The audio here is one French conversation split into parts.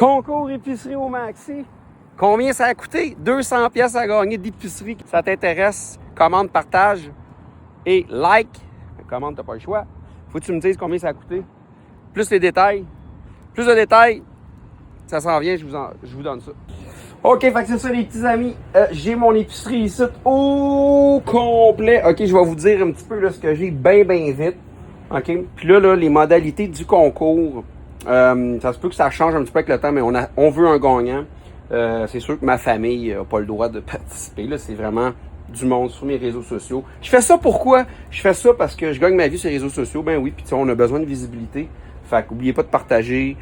Concours épicerie au Maxi. Combien ça a coûté? 200 pièces à gagner d'épicerie. Ça t'intéresse? Commande, partage et like. Commande, t'as pas le choix. Faut que tu me dises combien ça a coûté. Plus les détails. Plus de détails, ça s'en vient, je vous donne ça. OK, fait que c'est ça les petits amis. J'ai mon épicerie ici au complet. OK, je vais vous dire un petit peu là, ce que j'ai bien vite. OK, puis là, les modalités du concours, ça se peut que ça change un petit peu avec le temps, mais on veut un gagnant. C'est sûr que ma famille n'a pas le droit de participer. Là, c'est vraiment du monde sur mes réseaux sociaux. Je fais ça pourquoi? Je fais ça parce que je gagne ma vie sur les réseaux sociaux. Ben oui, puis on a besoin de visibilité. Fait qu'oubliez pas de partager,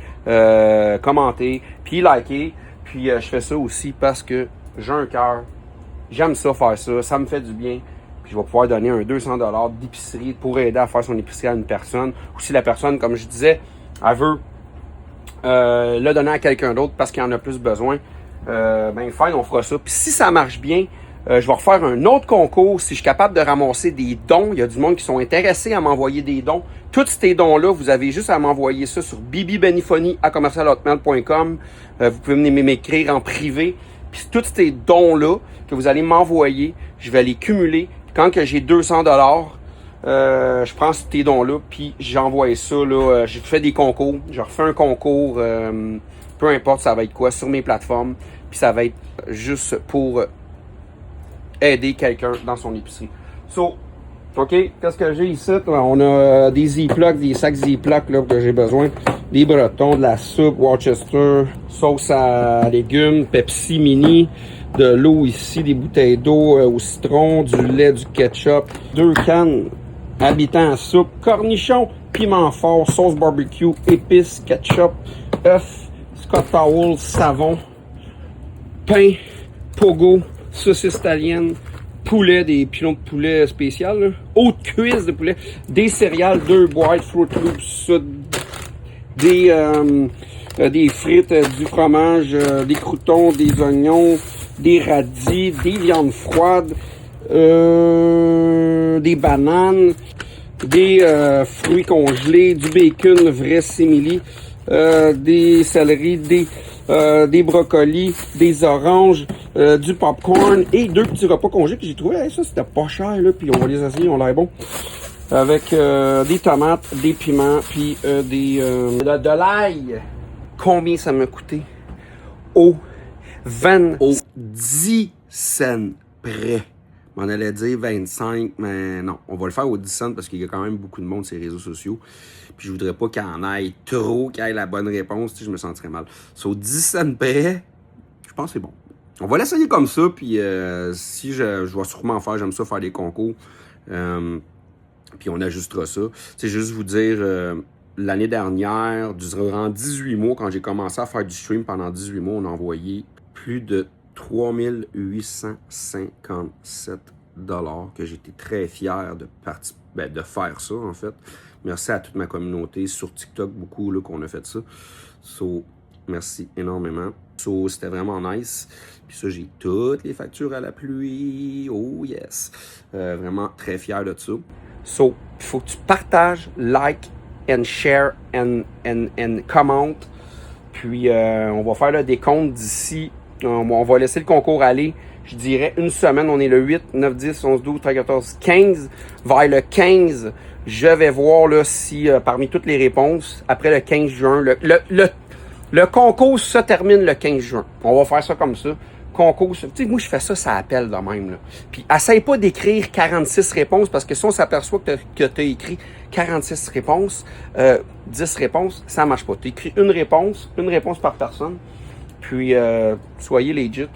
commenter, puis liker. Puis je fais ça aussi parce que j'ai un cœur. J'aime ça faire ça. Ça me fait du bien. Puis je vais pouvoir donner un 200$ d'épicerie pour aider à faire son épicerie à une personne. Ou si la personne, comme je disais, elle veut le donner à quelqu'un d'autre parce qu'il en a plus besoin, ben fine, on fera ça. Puis si ça marche bien, je vais refaire un autre concours. Si je suis capable de ramasser des dons, il y a du monde qui sont intéressés à m'envoyer des dons. Tous ces dons-là, vous avez juste à m'envoyer ça sur bibibenifoni@commercialhotmail.com. Vous pouvez venir m'écrire en privé. Puis tous ces dons-là que vous allez m'envoyer, je vais les cumuler. Quand que j'ai 200$, je prends ces dons-là, puis j'envoie ça. Là, je fais des concours. Je refais un concours, peu importe ça va être quoi, sur mes plateformes. Puis ça va être juste pour aider quelqu'un dans son épicerie. So, OK, qu'est-ce que j'ai ici? On a des Ziploc, des sacs Ziploc là, que j'ai besoin. Des bretons, de la soupe, Worcester, sauce à légumes, Pepsi Mini, de l'eau ici, des bouteilles d'eau au citron, du lait, du ketchup, 2 cannes habitants à soupe, cornichons, piment fort, sauce barbecue, épices, ketchup, œufs, Scott Towel, savon, pain, pogo, saucisse italienne, poulet, des pilons de poulet spécial, là. Haute cuisse de poulet, des céréales, 2 boîtes, Fruit Loops, des frites, du fromage, des croûtons, des oignons, des radis, des viandes froides, des bananes, des fruits congelés, du bacon vrai simili, des céleris, des brocolis, des oranges, du popcorn et 2 petits repas congelés que j'ai trouvé. Hey, ça, c'était pas cher, là, puis on va les essayer, on a l'air bon. Avec des tomates, des piments, puis de l'ail. Combien ça m'a coûté? Au 10 cents près. On allait dire 25, mais non. On va le faire aux 10 cents parce qu'il y a quand même beaucoup de monde sur les réseaux sociaux. Puis je voudrais pas qu'il y en aille trop, qu'il y ait la bonne réponse. Tu sais, je me sentirais mal. Sur 10 cents près, je pense que c'est bon. On va l'essayer comme ça. Puis si je vais sûrement faire, j'aime ça faire des concours. Puis on ajustera ça. C'est juste vous dire, l'année dernière, durant 18 mois, quand j'ai commencé à faire du stream pendant 18 mois, on a envoyé plus de 3857$ que j'étais très fier de faire ça, en fait. Merci à toute ma communauté sur TikTok, beaucoup là, qu'on a fait ça. So, merci énormément. So, c'était vraiment nice. Puis ça, j'ai toutes les factures à la pluie. Oh yes! Vraiment très fier de ça. So, il faut que tu partages, like, and share, and commente. Puis, on va faire le décompte d'ici. On va laisser le concours aller. Je dirais une semaine. On est le 8, 9, 10, 11, 12, 13, 14, 15. Vers le 15, je vais voir là, si parmi toutes les réponses, après le 15 juin, le concours se termine le 15 juin. On va faire ça comme ça. Concours, tu sais, moi je fais ça, ça appelle de même. Là. Puis essaye pas d'écrire 46 réponses parce que si on s'aperçoit que tu as écrit 46 réponses, 10 réponses, ça marche pas. Tu écris une réponse par personne. Puis soyez legit.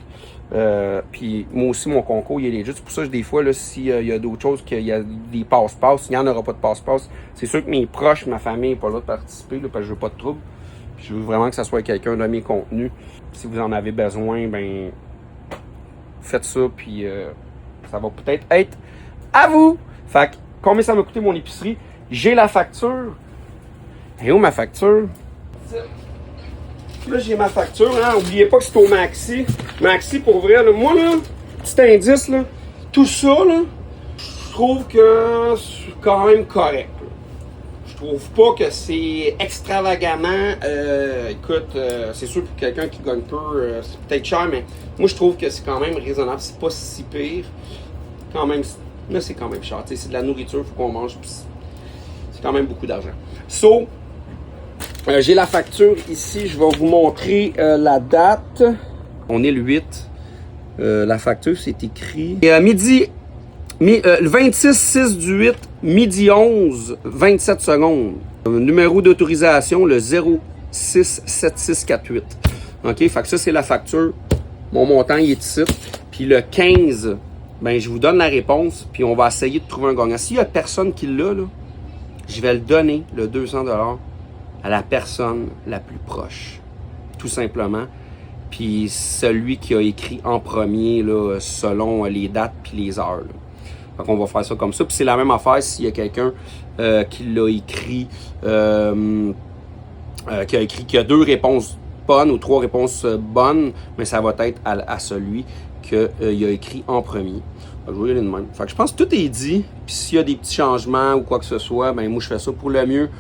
Puis moi aussi, mon concours, il est legit. C'est pour ça que des fois, là, s'il y a d'autres choses, qu'il y a des passe-passe, il n'y en aura pas de passe-passe. C'est sûr que mes proches, ma famille n'est pas là de participer, là, parce que je veux pas de trouble. Puis je veux vraiment que ça soit quelqu'un de mes contenus. Si vous en avez besoin, ben faites ça, puis ça va peut-être être à vous. Fait que, combien ça m'a coûté mon épicerie? J'ai la facture. Et où ma facture? Là, j'ai ma facture, hein. Oubliez pas que c'est au Maxi. Maxi, pour vrai, là, moi, là, petit indice, là, tout ça, là, je trouve que c'est quand même correct. Là. Je trouve pas que c'est extravagamment. Écoute, c'est sûr que quelqu'un qui gagne peu, c'est peut-être cher, mais moi je trouve que c'est quand même raisonnable. C'est pas si pire. Quand même, là c'est quand même cher. C'est de la nourriture, il faut qu'on mange. C'est quand même beaucoup d'argent. So, j'ai la facture ici. Je vais vous montrer la date. On est le 8. La facture, c'est écrit. Le 26-6 du 8, midi 11, 27 secondes. Numéro d'autorisation, le 067648. OK, fait que ça, c'est la facture. Mon montant, il est ici. Puis le 15, ben, je vous donne la réponse, puis on va essayer de trouver un gagnant. S'il n'y a personne qui l'a, là, je vais le donner, le 200 $, à la personne la plus proche. Tout simplement. Puis celui qui a écrit en premier, là, selon les dates puis les heures. Là. Donc on va faire ça comme ça. Puis c'est la même affaire s'il y a quelqu'un qui l'a écrit, qui a 2 réponses bonnes ou 3 réponses bonnes, mais ça va être à celui qu'il a écrit en premier. Je vais y aller de même. Fait que je pense que tout est dit. Puis s'il y a des petits changements ou quoi que ce soit, ben moi je fais ça pour le mieux.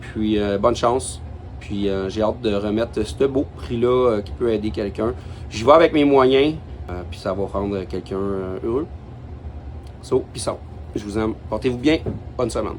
Puis bonne chance. Puis j'ai hâte de remettre ce beau prix-là qui peut aider quelqu'un. J'y vais avec mes moyens. Puis ça va rendre quelqu'un heureux. So, peace out. Je vous aime. Portez-vous bien. Bonne semaine.